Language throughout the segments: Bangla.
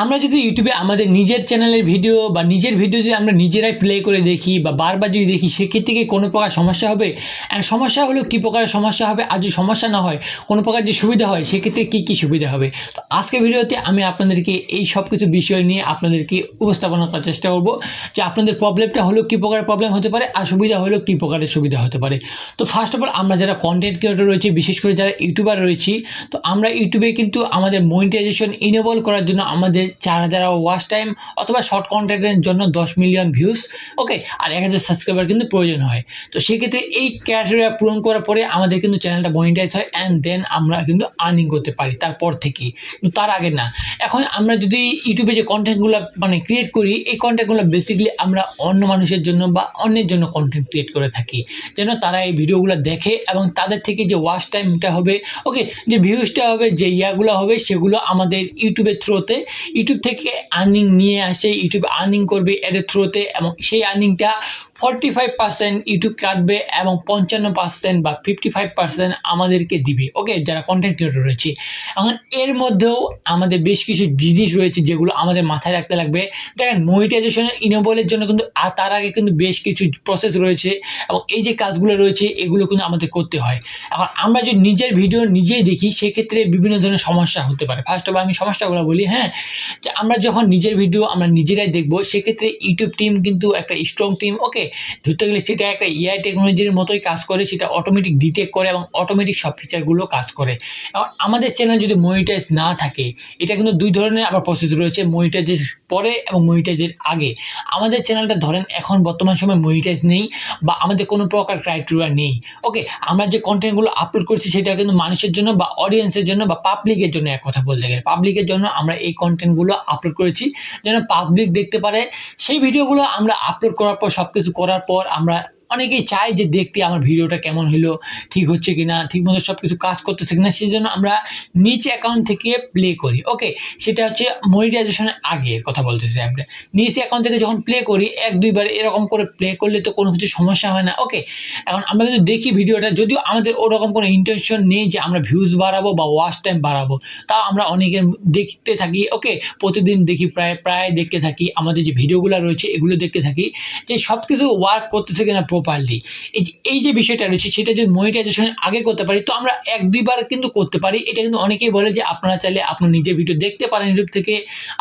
আমরা যদি ইউটিউবে আমাদের নিজের চ্যানেলের ভিডিও বা নিজের ভিডিও যদি আমরা নিজেরাই প্লে করে দেখি বা বারবার যদি দেখি সেক্ষেত্রে কি কোনো প্রকার সমস্যা হবে? অ্যান্ড সমস্যা হলেও কী প্রকারের সমস্যা হবে? আর যদি সমস্যা না হয় কোনো প্রকার যে সুবিধা হয় সেক্ষেত্রে কী সুবিধা হবে? তো আজকের ভিডিওতে আমি আপনাদেরকে এই সব কিছু বিষয় নিয়ে আপনাদেরকে উপস্থাপনা করার চেষ্টা করব যে আপনাদের প্রবলেমটা হলেও কী প্রকারের প্রবলেম হতে পারে আর সুবিধা হলেও কী প্রকারের সুবিধা হতে পারে। তো ফার্স্ট অফ অল আমরা যারা কন্টেন্ট ক্রিয়েটর রয়েছে, বিশেষ করে যারা ইউটিউবার রয়েছি, তো আমরা ইউটিউবে কিন্তু আমাদের মনিটাইজেশন ইনেবল করার জন্য আমাদের 4000 ওয়াচ টাইম অথবা শর্ট কন্টেন্টের জন্য 10 মিলিয়ন ভিউজ, ওকে, আর 1000 সাবস্ক্রাইবার কিন্তু প্রয়োজন হয়। তো সেক্ষেত্রে এই ক্রাইটেরিয়া পূরণ করার পরে আমাদের কিন্তু চ্যানেলটা মনিটাইজ হয় অ্যান্ড দেন আমরা কিন্তু আর্নিং করতে পারি তারপর থেকেই, কিন্তু তার আগে না। এখন আমরা যদি ইউটিউবে যে কন্টেন্টগুলো মানে ক্রিয়েট করি, এই কন্টেন্টগুলো বেসিক্যালি আমরা অন্য মানুষের জন্য বা অন্যের জন্য কন্টেন্ট ক্রিয়েট করে থাকি, যেন তারা এই ভিডিওগুলো দেখে এবং তাদের থেকে যে ওয়াচ টাইমটা হবে, ওকে, যে ভিউজটা হবে, যে ইয়াগুলো হবে, সেগুলো আমাদের ইউটিউবের থ্রুতে, ইউটিউব থেকে আর্নিং নিয়ে আসে, ইউটিউব আর্নিং করবে এর থ্রুতে, এবং সেই আর্নিংটা 45% ইউটিউব কাটবে এবং 55% বা 55% আমাদেরকে দিবে, ওকে, যারা কন্টেন্ট ক্রিয়েটর রয়েছে। এখন এর মধ্যেও আমাদের বেশ কিছু জিনিস রয়েছে যেগুলো আমাদের মাথায় রাখতে লাগবে। দেখেন, মনিটাইজেশনের ইনেবলের জন্য কিন্তু তার আগে কিন্তু বেশ কিছু প্রসেস রয়েছে এবং এই যে কাজগুলো রয়েছে এগুলো কিন্তু আমাদের করতে হয়। এখন আমরা যদি নিজের ভিডিও নিজেই দেখি সেক্ষেত্রে বিভিন্ন ধরনের সমস্যা হতে পারে। ফার্স্ট অফ অল আমি সমস্যাগুলো বলি, হ্যাঁ, যে আমরা যখন নিজের ভিডিও আমরা নিজেরাই দেখব সেক্ষেত্রে ইউটিউব টিম কিন্তু একটা স্ট্রং টিম, ওকে, ধরতে গেলে সেটা একটা এআই টেকনোলজির মতোই কাজ করে, সেটা অটোমেটিক ডিটেক্ট করে এবং অটোমেটিক সব ফিচারগুলো কাজ করে। এবং আমাদের চ্যানেল যদি মনিটাইজ না থাকে, এটা কিন্তু দুই ধরনের আবার প্রসেস রয়েছে, মনিটাইজের পরে এবং মনিটাইজের আগে। আমাদের চ্যানেলটা ধরেন এখন বর্তমান সময় মনিটাইজ নেই বা আমাদের কোনো প্রকার ক্রাইটেরিয়া নেই, ওকে, আমরা যে কন্টেন্টগুলো আপলোড করছি সেটা কিন্তু মানুষের জন্য বা অডিয়েন্সের জন্য বা পাবলিকের জন্য, এক কথা বলতে গেলে পাবলিকের জন্য আমরা এই কন্টেন্টগুলো আপলোড করেছি যেন পাবলিক দেখতে পারে। সেই ভিডিওগুলো আমরা আপলোড করার পর, সব কিছু করার পর, আমরা অনেকেই চাই যে দেখতে আমার ভিডিওটা কেমন হলো, ঠিক হচ্ছে কিনা, ঠিক মতো সব কিছু কাজ করতেছে কিনা, সেই জন্য আমরা নিচ অ্যাকাউন্ট থেকে প্লে করি, ওকে, সেটা হচ্ছে মনিটাইজেশনের আগের কথা বলতেছি। আমরা নিচ অ্যাকাউন্ট থেকে যখন প্লে করি, এক দুইবার এরকম করে প্লে করলে তো কোনো কিছু সমস্যা হয় না, ওকে। এখন আমরা যদি দেখি ভিডিওটা, যদিও আমাদের ওরকম কোনো ইন্টেনশন নেই যে আমরা ভিউজ বাড়াবো বা ওয়াচ টাইম বাড়াবো, তাও আমরা অনেকের দেখতে থাকি, ওকে, প্রতিদিন দেখি, প্রায় দেখতে থাকি, আমাদের যে ভিডিওগুলো রয়েছে এগুলো দেখতে থাকি যে সব কিছু ওয়ার্ক করতেছে কিনা প্রপারলি। এই যে বিষয়টা রয়েছে সেটা যদি মনিটাইজেশনের আগে করতে পারি তো আমরা এক দুইবার কিন্তু করতে পারি। এটা কিন্তু অনেকেই বলে যে আপনারা চাইলে আপনার নিজের ভিডিও দেখতে পারেন ইউটিউব থেকে,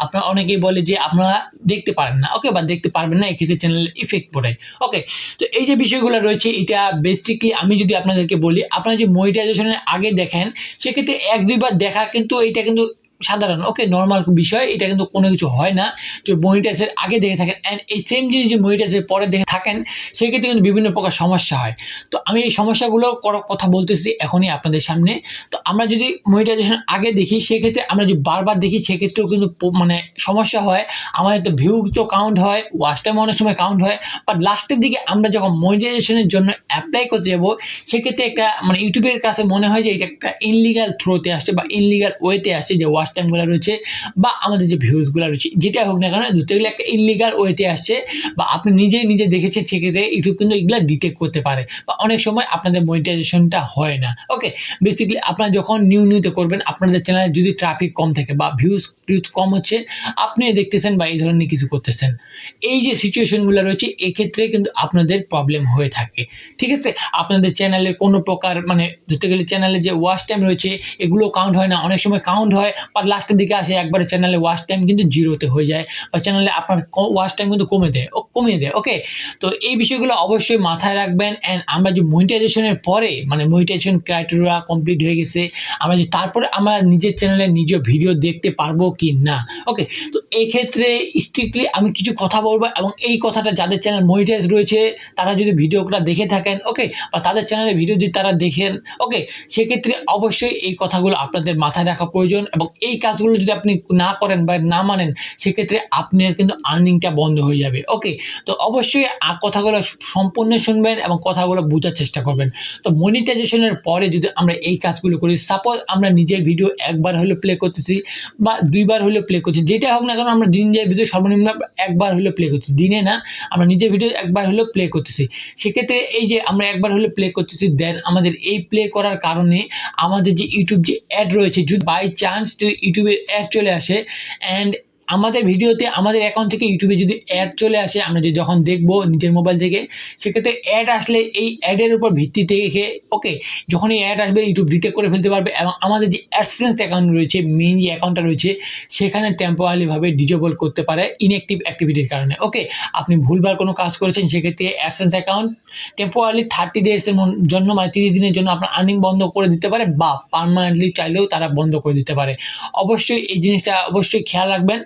আপনারা অনেকেই বলে যে আপনারা দেখতে পারেন না, ওকে, বা দেখতে পারবেন না, এক্ষেত্রে চ্যানেলে ইফেক্ট পড়ে, ওকে। তো এই যে বিষয়গুলো রয়েছে, এটা বেসিকলি আমি যদি আপনাদেরকে বলি, আপনারা যদি মনিটাইজেশনের আগে দেখেন সেক্ষেত্রে এক দুইবার দেখা কিন্তু এটা কিন্তু সাধারণ, ওকে, নর্মাল বিষয়, এটা কিন্তু কোনো কিছু হয় না যে মনিটাইজের আগে দেখে থাকেন অ্যান্ড এই সেম জিনিস যে মনিটাইজের পরে দেখে থাকেন সেক্ষেত্রে কিন্তু বিভিন্ন প্রকার সমস্যা হয়। তো আমি এই সমস্যাগুলো কথা বলতেছি এখনই আপনাদের সামনে। তো আমরা যদি মনিটাইজেশন আগে দেখি সেক্ষেত্রে আমরা যদি বারবার দেখি সেক্ষেত্রেও কিন্তু মানে সমস্যা হয়। আমাদের তো ভিউ তো কাউন্ট হয়, ওয়াচ টাইম অনেক সময় কাউন্ট হয়, বাট লাস্টের দিকে আমরা যখন মনিটাইজেশনের জন্য অ্যাপ্লাই করতে যাব সেক্ষেত্রে একটা মানে ইউটিউবের কাছে মনে হয় যে এটা একটা ইনলিগাল থ্রোতে আসছে বা ইনলিগাল ওয়েতে আসছে, যে ওয়াচ টাইমগুলো রয়েছে বা আমাদের যে ভিউজগুলো রয়েছে যেটা হোক না কেন, ধরতে গেলে একটা ইনলিগাল ওয়েতে আসছে বা আপনি নিজে দেখেছেন, সেক্ষেত্রে ইউটিউব কিন্তু এগুলো ডিটেক্ট করতে পারে বা অনেক সময় আপনাদের মনিটাইজেশনটা হয় না, ওকে। বেসিক্যালি আপনারা যখন নিউতে করবেন, আপনাদের চ্যানেলে যদি ট্রাফিক কম থাকে বা ভিউজ কম হচ্ছে, আপনি দেখতেছেন বা এই ধরনের কিছু করতেছেন, এই যে সিচুয়েশনগুলো রয়েছে এক্ষেত্রে কিন্তু আপনাদের প্রবলেম হয়ে থাকে, ঠিক আছে। আপনাদের চ্যানেলের কোনো প্রকার মানে ধরতে গেলে চ্যানেলে যে ওয়াচ টাইম রয়েছে এগুলো কাউন্ট হয় না, অনেক সময় কাউন্ট হয় বা লাস্টের দিকে আসে একবারে চ্যানেলে ওয়াচ টাইম কিন্তু জিরোতে হয়ে যায় বা চ্যানেলে আপনার ওয়াচ টাইম কিন্তু কমিয়ে দেয়, ওকে। তো এই বিষয়গুলো অবশ্যই মাথায় রাখবেন। অ্যান্ড আমরা যে মনিটাইজেশনের পরে মানে মনিটাইজেশন ক্রাইটেরিয়া কমপ্লিট হয়ে গেছে, আমরা যে তারপরে আমরা নিজের চ্যানেলে নিজের ভিডিও দেখতে পারবো কি না, ওকে। তো এই ক্ষেত্রে স্ট্রিক্টলি আমি কিছু কথা বলবো এবং এই কথাটা যাদের চ্যানেল মনিটাইজ রয়েছে তারা যদি ভিডিওগুলো দেখে থাকেন, ওকে, বা তাদের চ্যানেলে ভিডিও যদি তারা দেখেন, ওকে, সেক্ষেত্রে অবশ্যই এই কথাগুলো আপনাদের মাথায় রাখা প্রয়োজন এবং এই কাজগুলো যদি আপনি না করেন বা না মানেন সেক্ষেত্রে আপনার কিন্তু আর্নিংটা বন্ধ হয়ে যাবে, ওকে। তো অবশ্যই কথাগুলো সম্পূর্ণ শুনবেন এবং কথাগুলো বোঝার চেষ্টা করবেন। তো মনিটাইজেশনের পরে যদি আমরা এই কাজগুলো করি, সাপোজ আমরা নিজের ভিডিও একবার হলে প্লে করতেছি বা দুইবার হলে প্লে করছি, যেটা হোক না কারণ আমরা দিনের ভিডিও সর্বনিম্ন একবার হলে প্লে করছি, দিনে না, আমরা নিজের ভিডিও একবার হলে প্লে করতেছি। সেক্ষেত্রে এই যে আমরা একবার হলে প্লে করতেছি, দেন আমাদের এই প্লে করার কারণে আমাদের যে ইউটিউব যে অ্যাড রয়েছে, যদি বাই চান্স ইউটিউবের অ্যাড চলে আসে অ্যান্ড আমাদের ভিডিওতে আমাদের অ্যাকাউন্ট থেকে ইউটিউবে যদি অ্যাড চলে আসে, আমরা যদি যখন দেখবো নিজের মোবাইল থেকে, সেক্ষেত্রে অ্যাড আসলে এই অ্যাডের উপর ভিত্তি থেকে ওকে, যখন এই অ্যাড আসবে ইউটিউব ডিটেক্ট করে ফেলতে পারবে, এবং আমাদের যে অ্যাডসেন্স অ্যাকাউন্ট রয়েছে, মেইন যে অ্যাকাউন্টটা রয়েছে, সেখানে টেম্পোরারিভাবে ডিজেবল করতে পারে ইনঅ্যাক্টিভ অ্যাক্টিভিটির কারণে। ওকে, আপনি ভুলভাল কোনো কাজ করেছেন, সেক্ষেত্রে অ্যাডসেন্স অ্যাকাউন্ট টেম্পোরারি 30 ডেজের জন্য, মানে 30 দিনের জন্য আপনার আর্নিং বন্ধ করে দিতে পারে, বা পার্মানেন্টলি চাইলেও তারা বন্ধ করে দিতে পারে। অবশ্যই এই জিনিসটা অবশ্যই খেয়াল রাখবেন।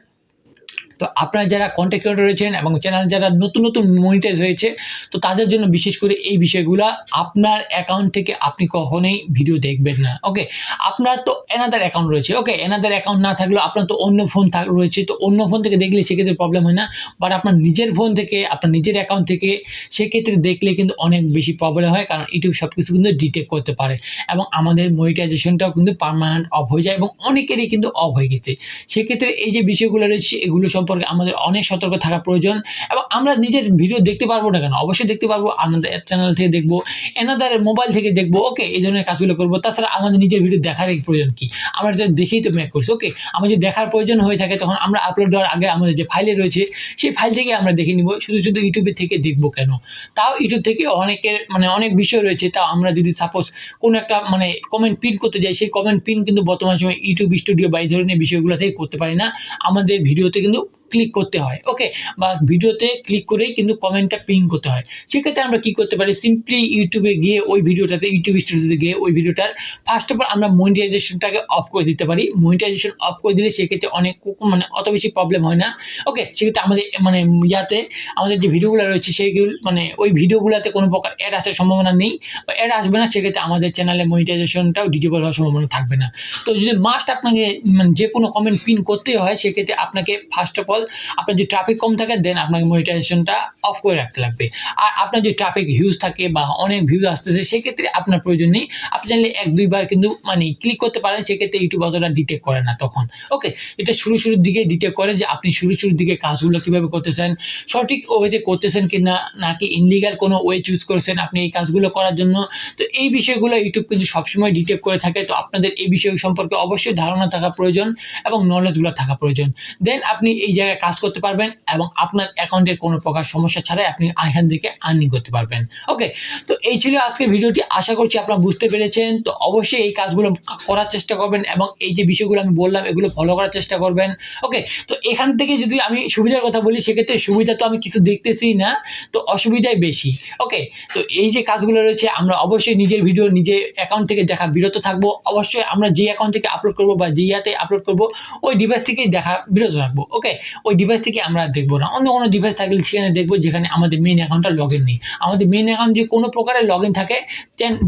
তো আপনারা যারা কন্টেন্ট ক্রিয়েটর রয়েছেন এবং চ্যানেল যারা নতুন নতুন মনিটাইজ হয়েছে, তো তাদের জন্য বিশেষ করে এই বিষয়গুলো, আপনার অ্যাকাউন্ট থেকে আপনি কখনোই ভিডিও দেখবেন না। ওকে, আপনার তো এনাদার অ্যাকাউন্ট রয়েছে, ওকে, এনাদার অ্যাকাউন্ট না থাকলেও আপনার তো অন্য ফোন রয়েছে, তো অন্য ফোন থেকে দেখলে সেক্ষেত্রে প্রবলেম হয় না, বাট আপনার নিজের ফোন থেকে, আপনার নিজের অ্যাকাউন্ট থেকে সেক্ষেত্রে দেখলে কিন্তু অনেক বেশি প্রবলেম হয়, কারণ ইউটিউব সব কিছু কিন্তু ডিটেক্ট করতে পারে, এবং আমাদের মনিটাইজেশনটাও কিন্তু পার্মানেন্ট অফ হয়ে যায়, এবং অনেকেরই কিন্তু অফ হয়ে গেছে। সেক্ষেত্রে এই যে বিষয়গুলো রয়েছে, এগুলো সম্পর্কে আমাদের অনেক সতর্ক থাকা প্রয়োজন। এবং আমরা নিজের ভিডিও দেখতে পারবো না কেন? অবশ্যই দেখতে পারবো, আমাদের চ্যানেল থেকে দেখবো, এনাদার মোবাইল থেকে দেখবো, ওকে, এই ধরনের কাজগুলো করবো। তাছাড়া আমাদের নিজের ভিডিও দেখার প্রয়োজন কি? আমরা যা দেখেই তো মেক করছি। ওকে, আমাদের দেখার প্রয়োজন হয়ে থাকে, তখন আমরা আপলোড দেওয়ার আগে আমাদের যে ফাইলে রয়েছে, সেই ফাইল থেকে আমরা দেখে নিব। শুধু শুধু ইউটিউবে থেকে দেখবো কেন? তাও ইউটিউব থেকে অনেকের মানে অনেক বিষয় রয়েছে, তাও আমরা যদি সাপোজ কোনো একটা মানে কমেন্ট পিন করতে যাই, সেই কমেন্ট পিন কিন্তু বর্তমান সময় ইউটিউব স্টুডিও বা এই ধরনের বিষয়গুলো থেকে করতে পারি না, আমাদের ভিডিওতে কিন্তু ক্লিক করতে হয়। ওকে, বা ভিডিওতে ক্লিক করেই কিন্তু কমেন্টটা পিন করতে হয়। সেক্ষেত্রে আমরা কি করতে পারি? সিম্পলি ইউটিউবে গিয়ে ওই ভিডিওটাতে, ইউটিউব স্টুডিওতে গিয়ে ওই ভিডিওটার ফার্স্ট অফ অল আমরা মনিটাইজেশনটাকে অফ করে দিতে পারি। মনিটাইজেশন অফ করে দিলে সেক্ষেত্রে অনেক মানে অত বেশি প্রবলেম হয় না। ওকে, সেক্ষেত্রে আমাদের মানে ইয়াতে আমাদের যে ভিডিওগুলো রয়েছে, সেইগুলো মানে ওই ভিডিওগুলোতে কোনো প্রকার অ্যাড আসার সম্ভাবনা নেই, বা অ্যাড আসবে না। সেক্ষেত্রে আমাদের চ্যানেলে মনিটাইজেশনটাও ডিজেবল হওয়ার সম্ভাবনা থাকবে না। তো যদি মাস্ট আপনাকে মানে যে কোনো কমেন্ট পিন করতেই হয়, সেক্ষেত্রে আপনাকে ফার্স্ট অফ অল আপনার যদি ট্রাফিক কম থাকে, দেন আপনাকে মনিটাইজেশনটা অফ করে রাখতে লাগবে। আর আপনার যদি ট্রাফিক হিউজ থাকে বা অনেক ভিউজ আসতেছে, সেক্ষেত্রে আপনার প্রয়োজন নেই, আপনি চাইলে 1-2 বার কিন্তু মানে ক্লিক করতে পারেন, সেক্ষেত্রে ইউটিউব অতটা ডিটেক্ট করে না তখন। ওকে, এটা শুরুর দিকে ডিটেক্ট করে যে আপনি শুরুর দিকে কাজগুলো কিভাবে করতেছেন, সঠিক ওয়েতে করতেছেন কিনা, নাকি ইনলিগাল কোনো ওয়ে চুজ করেছেন আপনি এই কাজগুলো করার জন্য। তো এই বিষয়গুলো ইউটিউব কিন্তু সবসময় ডিটেক্ট করে থাকে। তো আপনাদের এই বিষয় সম্পর্কে অবশ্যই ধারণা থাকা প্রয়োজন এবং নলেজগুলো থাকা প্রয়োজন। দেন আপনি এই জায়গায় কাজ করতে পারবেন, এবং আপনার অ্যাকাউন্টের কোনো প্রকার সমস্যা ছাড়াই আপনি এখান থেকে আর্নিং করতে পারবেন। ওকে, তো এই ছিল আজকের ভিডিওটি। আশা করছি আপনারা বুঝতে পেরেছেন। তো অবশ্যই এই কাজগুলো করার চেষ্টা করবেন, এবং এই যে বিষয়গুলো আমি বললাম, এগুলো ফলো করার চেষ্টা করবেন। ওকে, তো এখান থেকে যদি আমি সুবিধার কথা বলি, সেক্ষেত্রে সুবিধা তো আমি কিছু দেখতেছি না, তো অসুবিধাই বেশি। ওকে, তো এই যে কাজগুলো রয়েছে, আমরা অবশ্যই নিজের ভিডিও নিজের অ্যাকাউন্ট থেকে দেখা বিরত থাকবো। অবশ্যই আমরা যে অ্যাকাউন্ট থেকে আপলোড করবো বা যে ইয়াতে আপলোড করবো, ওই ডিভাইস থেকেই দেখা বিরত রাখবো। ওকে, ওই ডিভাইস থেকে আমরা দেখবো না, অন্য কোনো ডিভাইস থাকলে সেখানে দেখবো যেখানে আমাদের মেইন অ্যাকাউন্টটা লগ ইন নেই। আমাদের মেইন অ্যাকাউন্ট যে কোনো প্রকারের লগ ইন থাকে,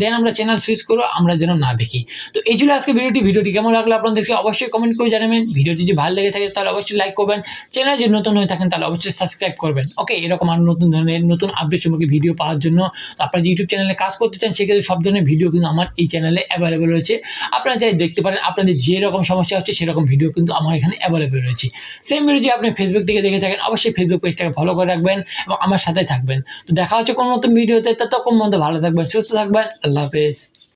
দেন আমরা চ্যানেল সুইচ করবো, আমরা যেন না দেখি। তো এই ছিল আজকে ভিডিওটি কেমন লাগলো আপনাদেরকে অবশ্যই কমেন্ট করে জানাবেন। ভিডিওটি যদি ভালো লেগে থাকে তাহলে অবশ্যই লাইক করবেন, চ্যানেল যদি নতুন হয়ে থাকেন তাহলে অবশ্যই সাবস্ক্রাইব করবেন। ওকে, এরকম আরো নতুন ধরনের নতুন আপডেট সম্পর্কে ভিডিও পাওয়ার জন্য আপনারা যে ইউটিউব চ্যানেলে কাজ করতে চান, সেক্ষেত্রে সব ধরনের ভিডিও কিন্তু আমার এই চ্যানেলে অ্যাভেলেবেল রয়েছে। আপনারা চাই দেখতে পারেন, আপনাদের যেরকম সমস্যা হচ্ছে সেরকম ভিডিও কিন্তু আমার এখানে অ্যাভেলেবেল রয়েছে। সেম ভিডিও যদি আপনি ফেসবুক থেকে দেখে থাকেন, অবশ্যই ফেসবুক পেজটাকে ফলো করে রাখবেন এবং আমার সাথে থাকবেন। তো দেখা হচ্ছে কোনো নতুন ভিডিওতে, ততক্ষণ পর্যন্ত ভালো থাকবেন, সুস্থ থাকবেন। আল্লাহ হাফেজ।